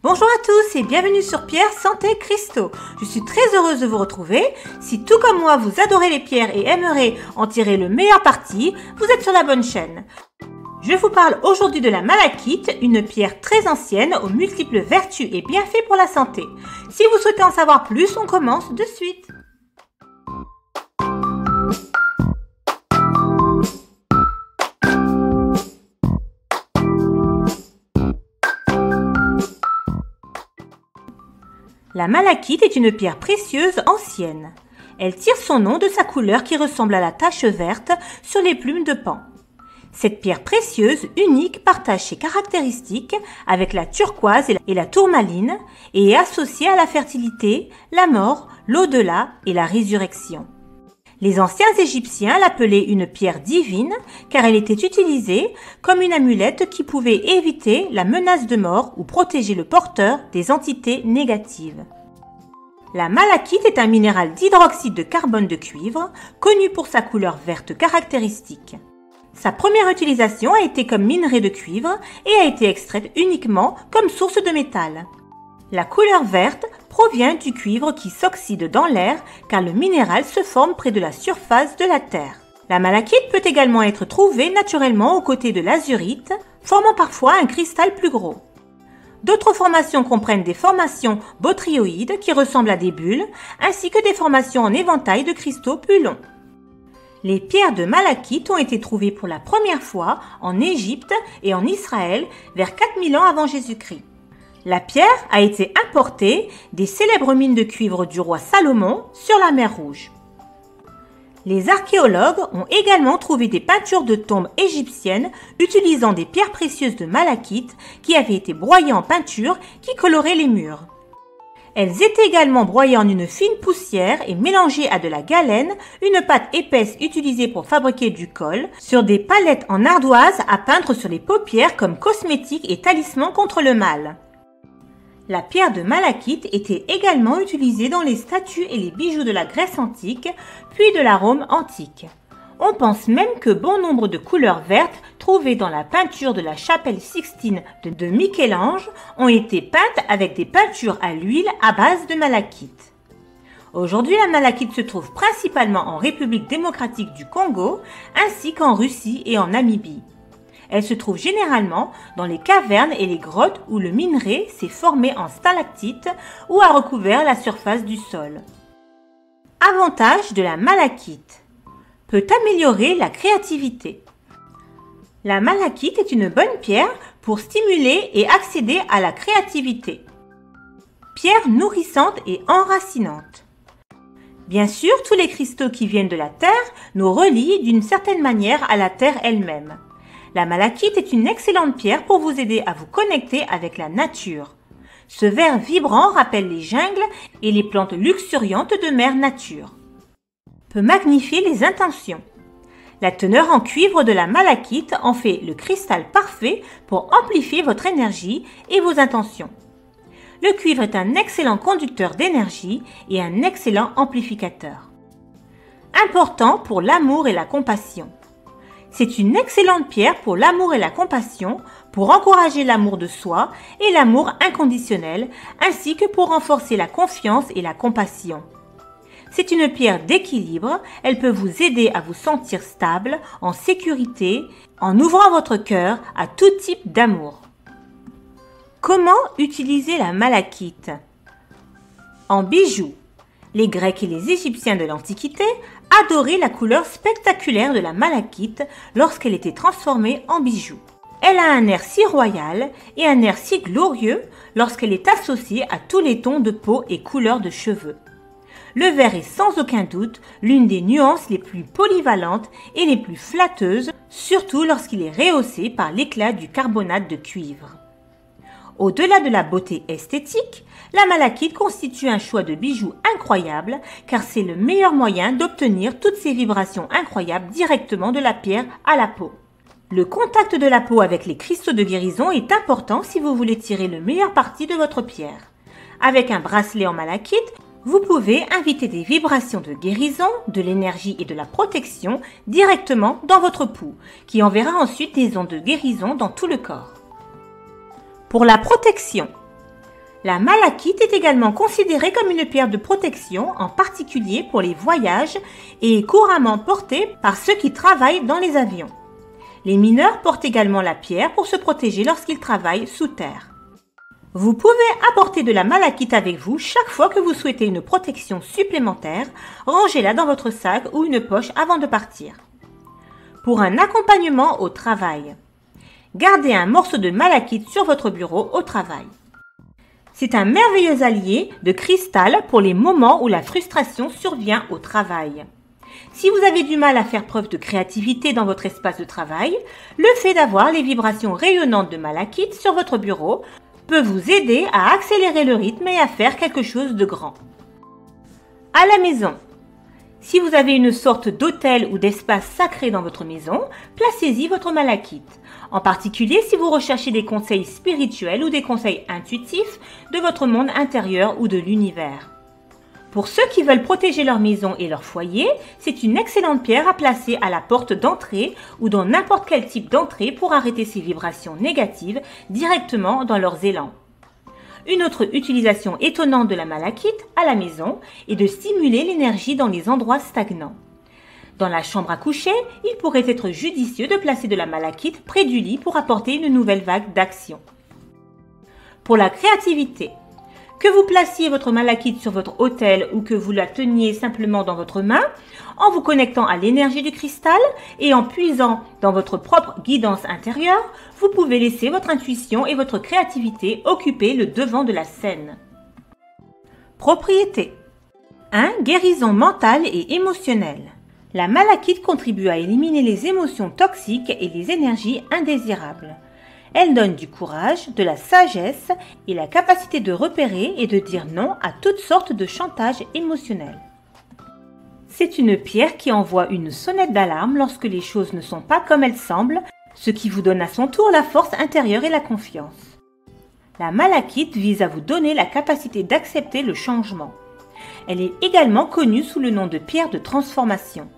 Bonjour à tous et bienvenue sur Pierre Santé Cristaux. Je suis très heureuse de vous retrouver. Si tout comme moi vous adorez les pierres et aimerez en tirer le meilleur parti, vous êtes sur la bonne chaîne. Je vous parle aujourd'hui de la malachite, une pierre très ancienne aux multiples vertus et bienfaits pour la santé. Si vous souhaitez en savoir plus, on commence de suite. La malachite est une pierre précieuse ancienne. Elle tire son nom de sa couleur qui ressemble à la tache verte sur les plumes de paon. Cette pierre précieuse, unique, partage ses caractéristiques avec la turquoise et la tourmaline et est associée à la fertilité, la mort, l'au-delà et la résurrection. Les anciens Égyptiens l'appelaient une pierre divine car elle était utilisée comme une amulette qui pouvait éviter la menace de mort ou protéger le porteur des entités négatives. La malachite est un minéral d'hydroxyde de carbone de cuivre, connu pour sa couleur verte caractéristique. Sa première utilisation a été comme minerai de cuivre et a été extraite uniquement comme source de métal. La couleur verte provient du cuivre qui s'oxyde dans l'air car le minéral se forme près de la surface de la Terre. La malachite peut également être trouvée naturellement aux côtés de l'azurite, formant parfois un cristal plus gros. D'autres formations comprennent des formations botryoïdes qui ressemblent à des bulles, ainsi que des formations en éventail de cristaux plus longs. Les pierres de malachite ont été trouvées pour la première fois en Égypte et en Israël vers 4000 ans avant Jésus-Christ. La pierre a été importée des célèbres mines de cuivre du roi Salomon sur la mer Rouge. Les archéologues ont également trouvé des peintures de tombes égyptiennes utilisant des pierres précieuses de malachite qui avaient été broyées en peinture qui coloraient les murs. Elles étaient également broyées en une fine poussière et mélangées à de la galène, une pâte épaisse utilisée pour fabriquer du colle, sur des palettes en ardoise à peindre sur les paupières comme cosmétique et talisman contre le mal. La pierre de malachite était également utilisée dans les statues et les bijoux de la Grèce antique, puis de la Rome antique. On pense même que bon nombre de couleurs vertes trouvées dans la peinture de la chapelle Sixtine de Michel-Ange ont été peintes avec des peintures à l'huile à base de malachite. Aujourd'hui, la malachite se trouve principalement en République démocratique du Congo, ainsi qu'en Russie et en Namibie. Elle se trouve généralement dans les cavernes et les grottes où le minerai s'est formé en stalactite ou a recouvert la surface du sol. Avantage de la malachite. Peut améliorer la créativité. La malachite est une bonne pierre pour stimuler et accéder à la créativité. Pierre nourrissante et enracinante. Bien sûr, tous les cristaux qui viennent de la Terre nous relient d'une certaine manière à la Terre elle-même. La malachite est une excellente pierre pour vous aider à vous connecter avec la nature. Ce vert vibrant rappelle les jungles et les plantes luxuriantes de mère nature. Peut magnifier les intentions. La teneur en cuivre de la malachite en fait le cristal parfait pour amplifier votre énergie et vos intentions. Le cuivre est un excellent conducteur d'énergie et un excellent amplificateur. Important pour l'amour et la compassion. C'est une excellente pierre pour l'amour et la compassion, pour encourager l'amour de soi et l'amour inconditionnel, ainsi que pour renforcer la confiance et la compassion. C'est une pierre d'équilibre, elle peut vous aider à vous sentir stable, en sécurité, en ouvrant votre cœur à tout type d'amour. Comment utiliser la malachite? En bijoux. Les Grecs et les Égyptiens de l'Antiquité adoraient la couleur spectaculaire de la malachite lorsqu'elle était transformée en bijoux. Elle a un air si royal et un air si glorieux lorsqu'elle est associée à tous les tons de peau et couleurs de cheveux. Le vert est sans aucun doute l'une des nuances les plus polyvalentes et les plus flatteuses, surtout lorsqu'il est rehaussé par l'éclat du carbonate de cuivre. Au-delà de la beauté esthétique, la malachite constitue un choix de bijoux incroyable car c'est le meilleur moyen d'obtenir toutes ces vibrations incroyables directement de la pierre à la peau. Le contact de la peau avec les cristaux de guérison est important si vous voulez tirer le meilleur parti de votre pierre. Avec un bracelet en malachite, vous pouvez inviter des vibrations de guérison, de l'énergie et de la protection directement dans votre pouls, qui enverra ensuite des ondes de guérison dans tout le corps. Pour la protection, La malachite est également considérée comme une pierre de protection, en particulier pour les voyages, et est couramment portée par ceux qui travaillent dans les avions. Les mineurs portent également la pierre pour se protéger lorsqu'ils travaillent sous terre. Vous pouvez apporter de la malachite avec vous chaque fois que vous souhaitez une protection supplémentaire. Rangez-la dans votre sac ou une poche avant de partir. Pour un accompagnement au travail, gardez un morceau de malachite sur votre bureau au travail. C'est un merveilleux allié de cristal pour les moments où la frustration survient au travail. Si vous avez du mal à faire preuve de créativité dans votre espace de travail, le fait d'avoir les vibrations rayonnantes de malachite sur votre bureau peut vous aider à accélérer le rythme et à faire quelque chose de grand. À la maison, si vous avez une sorte d'hôtel ou d'espace sacré dans votre maison, placez-y votre malachite. En particulier si vous recherchez des conseils spirituels ou des conseils intuitifs de votre monde intérieur ou de l'univers. Pour ceux qui veulent protéger leur maison et leur foyer, c'est une excellente pierre à placer à la porte d'entrée ou dans n'importe quel type d'entrée pour arrêter ces vibrations négatives directement dans leurs élans. Une autre utilisation étonnante de la malachite à la maison est de stimuler l'énergie dans les endroits stagnants. Dans la chambre à coucher, il pourrait être judicieux de placer de la malachite près du lit pour apporter une nouvelle vague d'action. Pour la créativité, que vous placiez votre malachite sur votre autel ou que vous la teniez simplement dans votre main, en vous connectant à l'énergie du cristal et en puisant dans votre propre guidance intérieure, vous pouvez laisser votre intuition et votre créativité occuper le devant de la scène. Propriété 1. Guérison mentale et émotionnelle. La malachite contribue à éliminer les émotions toxiques et les énergies indésirables. Elle donne du courage, de la sagesse et la capacité de repérer et de dire non à toutes sortes de chantages émotionnels. C'est une pierre qui envoie une sonnette d'alarme lorsque les choses ne sont pas comme elles semblent, ce qui vous donne à son tour la force intérieure et la confiance. La malachite vise à vous donner la capacité d'accepter le changement. Elle est également connue sous le nom de pierre de transformation.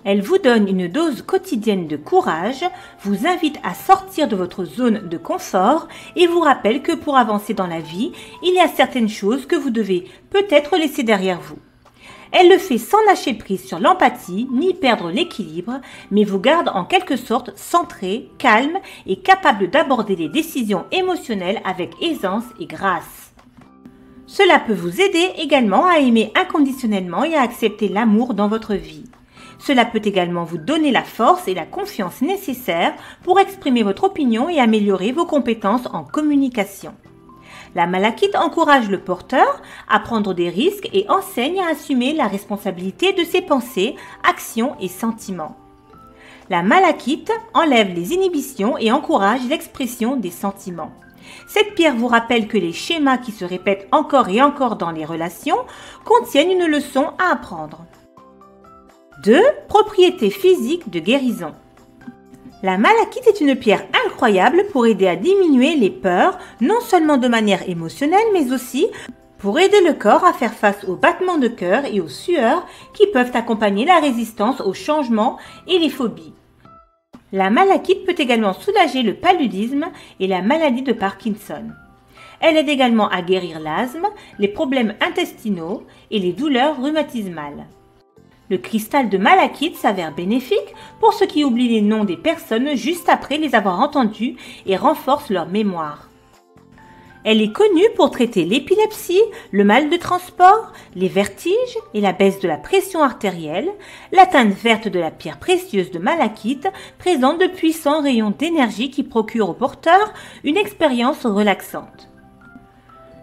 Elle vous donne une dose quotidienne de courage, vous invite à sortir de votre zone de confort et vous rappelle que pour avancer dans la vie, il y a certaines choses que vous devez peut-être laisser derrière vous. Elle le fait sans lâcher prise sur l'empathie ni perdre l'équilibre, mais vous garde en quelque sorte centré, calme et capable d'aborder les décisions émotionnelles avec aisance et grâce. Cela peut vous aider également à aimer inconditionnellement et à accepter l'amour dans votre vie. Cela peut également vous donner la force et la confiance nécessaires pour exprimer votre opinion et améliorer vos compétences en communication. La malachite encourage le porteur à prendre des risques et enseigne à assumer la responsabilité de ses pensées, actions et sentiments. La malachite enlève les inhibitions et encourage l'expression des sentiments. Cette pierre vous rappelle que les schémas qui se répètent encore et encore dans les relations contiennent une leçon à apprendre. 2. Propriétés physiques de guérison. La malachite est une pierre incroyable pour aider à diminuer les peurs, non seulement de manière émotionnelle, mais aussi pour aider le corps à faire face aux battements de cœur et aux sueurs qui peuvent accompagner la résistance aux changements et les phobies. La malachite peut également soulager le paludisme et la maladie de Parkinson. Elle aide également à guérir l'asthme, les problèmes intestinaux et les douleurs rhumatismales. Le cristal de malachite s'avère bénéfique pour ceux qui oublient les noms des personnes juste après les avoir entendues et renforce leur mémoire. Elle est connue pour traiter l'épilepsie, le mal de transport, les vertiges et la baisse de la pression artérielle. La teinte verte de la pierre précieuse de malachite présente de puissants rayons d'énergie qui procurent au porteur une expérience relaxante.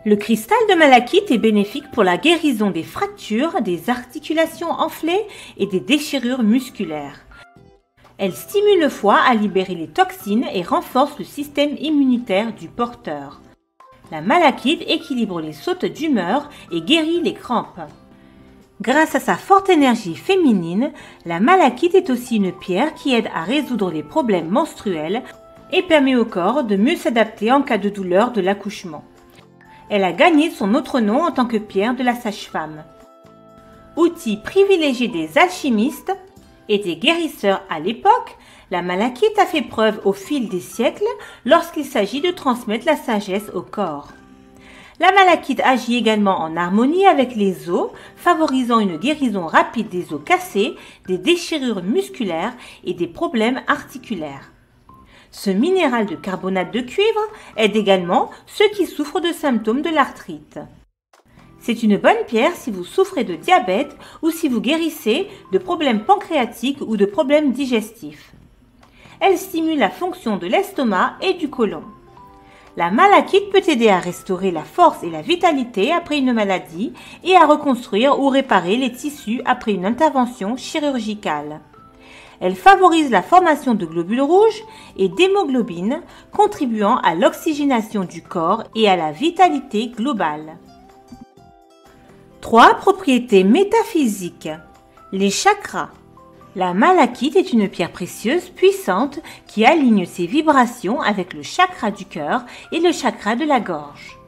Le cristal de malachite est bénéfique pour la guérison des fractures, des articulations enflées et des déchirures musculaires. Elle stimule le foie à libérer les toxines et renforce le système immunitaire du porteur. La malachite équilibre les sautes d'humeur et guérit les crampes. Grâce à sa forte énergie féminine, la malachite est aussi une pierre qui aide à résoudre les problèmes menstruels et permet au corps de mieux s'adapter en cas de douleur de l'accouchement. Elle a gagné son autre nom en tant que pierre de la sage-femme. Outil privilégié des alchimistes et des guérisseurs à l'époque, la malachite a fait preuve au fil des siècles lorsqu'il s'agit de transmettre la sagesse au corps. La malachite agit également en harmonie avec les os, favorisant une guérison rapide des os cassés, des déchirures musculaires et des problèmes articulaires. Ce minéral de carbonate de cuivre aide également ceux qui souffrent de symptômes de l'arthrite. C'est une bonne pierre si vous souffrez de diabète ou si vous guérissez de problèmes pancréatiques ou de problèmes digestifs. Elle stimule la fonction de l'estomac et du côlon. La malachite peut aider à restaurer la force et la vitalité après une maladie et à reconstruire ou réparer les tissus après une intervention chirurgicale. Elle favorise la formation de globules rouges et d'hémoglobine, contribuant à l'oxygénation du corps et à la vitalité globale. 3 propriétés métaphysiques. Les chakras. La malachite est une pierre précieuse puissante qui aligne ses vibrations avec le chakra du cœur et le chakra de la gorge.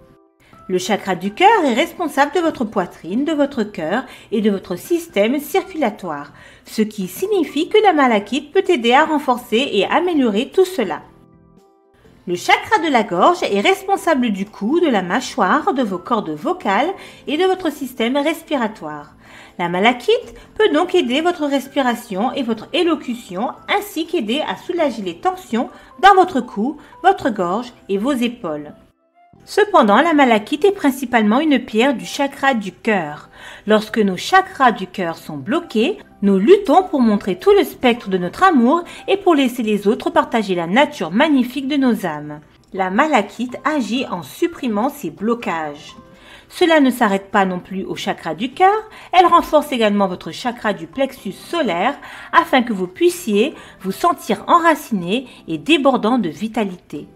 Le chakra du cœur est responsable de votre poitrine, de votre cœur et de votre système circulatoire, ce qui signifie que la malachite peut aider à renforcer et améliorer tout cela. Le chakra de la gorge est responsable du cou, de la mâchoire, de vos cordes vocales et de votre système respiratoire. La malachite peut donc aider votre respiration et votre élocution ainsi qu'aider à soulager les tensions dans votre cou, votre gorge et vos épaules. Cependant, la malachite est principalement une pierre du chakra du cœur. Lorsque nos chakras du cœur sont bloqués, nous luttons pour montrer tout le spectre de notre amour et pour laisser les autres partager la nature magnifique de nos âmes. La malachite agit en supprimant ces blocages. Cela ne s'arrête pas non plus au chakra du cœur, elle renforce également votre chakra du plexus solaire afin que vous puissiez vous sentir enraciné et débordant de vitalité.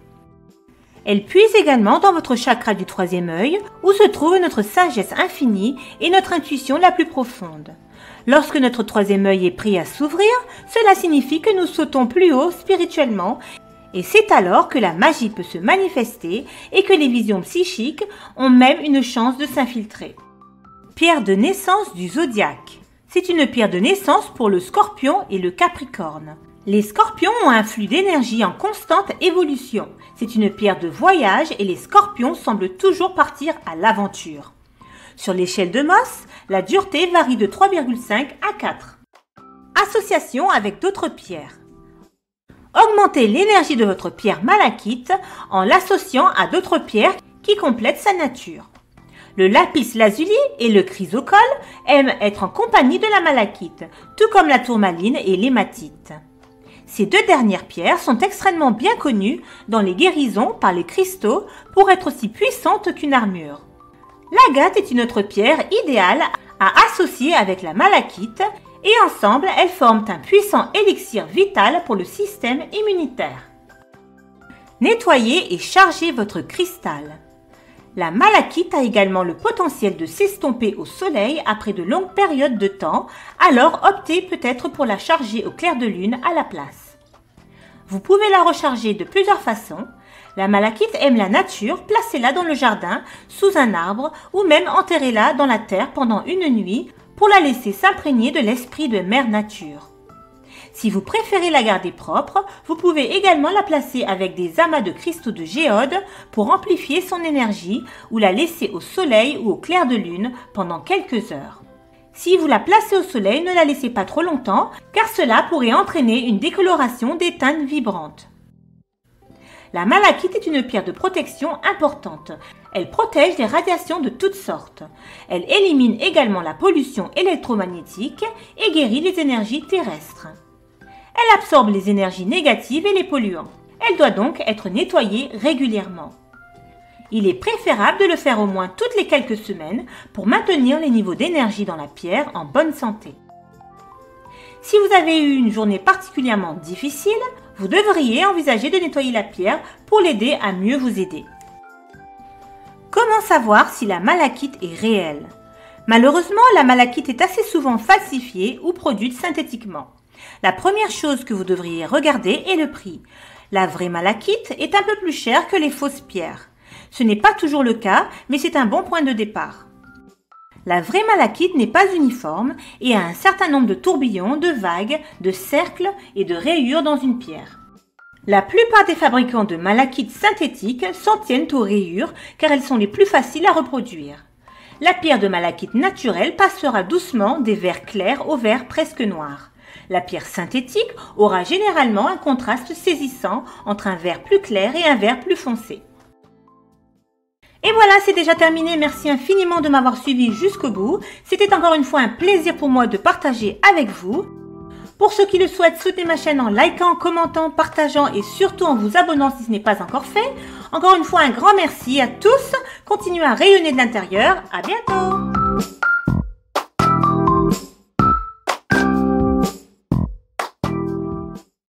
Elle puise également dans votre chakra du 3e œil où se trouve notre sagesse infinie et notre intuition la plus profonde. Lorsque notre 3e œil est prêt à s'ouvrir, cela signifie que nous sautons plus haut spirituellement et c'est alors que la magie peut se manifester et que les visions psychiques ont même une chance de s'infiltrer. Pierre de naissance du zodiaque. C'est une pierre de naissance pour le Scorpion et le Capricorne. Les Scorpions ont un flux d'énergie en constante évolution. C'est une pierre de voyage et les Scorpions semblent toujours partir à l'aventure. Sur l'échelle de Mohs, la dureté varie de 3,5 à 4. Association avec d'autres pierres. Augmentez l'énergie de votre pierre malachite en l'associant à d'autres pierres qui complètent sa nature. Le lapis lazuli et le chrysocole aiment être en compagnie de la malachite, tout comme la tourmaline et l'hématite. Ces 2 dernières pierres sont extrêmement bien connues dans les guérisons par les cristaux pour être aussi puissantes qu'une armure. L'agate est une autre pierre idéale à associer avec la malachite et ensemble elles forment un puissant élixir vital pour le système immunitaire. Nettoyez et chargez votre cristal. La malachite a également le potentiel de s'estomper au soleil après de longues périodes de temps, alors optez peut-être pour la charger au clair de lune à la place. Vous pouvez la recharger de plusieurs façons. La malachite aime la nature, placez-la dans le jardin, sous un arbre ou même enterrez-la dans la terre pendant une nuit pour la laisser s'imprégner de l'esprit de Mère Nature. Si vous préférez la garder propre, vous pouvez également la placer avec des amas de cristaux de géode pour amplifier son énergie ou la laisser au soleil ou au clair de lune pendant quelques heures. Si vous la placez au soleil, ne la laissez pas trop longtemps car cela pourrait entraîner une décoloration des teintes vibrantes. La malachite est une pierre de protection importante. Elle protège des radiations de toutes sortes. Elle élimine également la pollution électromagnétique et guérit les énergies terrestres. Elle absorbe les énergies négatives et les polluants. Elle doit donc être nettoyée régulièrement. Il est préférable de le faire au moins toutes les quelques semaines pour maintenir les niveaux d'énergie dans la pierre en bonne santé. Si vous avez eu une journée particulièrement difficile, vous devriez envisager de nettoyer la pierre pour l'aider à mieux vous aider. Comment savoir si la malachite est réelle? Malheureusement, la malachite est assez souvent falsifiée ou produite synthétiquement. La première chose que vous devriez regarder est le prix. La vraie malachite est un peu plus chère que les fausses pierres. Ce n'est pas toujours le cas, mais c'est un bon point de départ. La vraie malachite n'est pas uniforme et a un certain nombre de tourbillons, de vagues, de cercles et de rayures dans une pierre. La plupart des fabricants de malachite synthétique s'en tiennent aux rayures car elles sont les plus faciles à reproduire. La pierre de malachite naturelle passera doucement des verts clairs aux verts presque noirs. La pierre synthétique aura généralement un contraste saisissant entre un vert plus clair et un vert plus foncé. Et voilà, c'est déjà terminé. Merci infiniment de m'avoir suivi jusqu'au bout. C'était encore une fois un plaisir pour moi de partager avec vous. Pour ceux qui le souhaitent, soutenez ma chaîne en likant, commentant, partageant et surtout en vous abonnant si ce n'est pas encore fait. Encore une fois, un grand merci à tous. Continuez à rayonner de l'intérieur. À bientôt.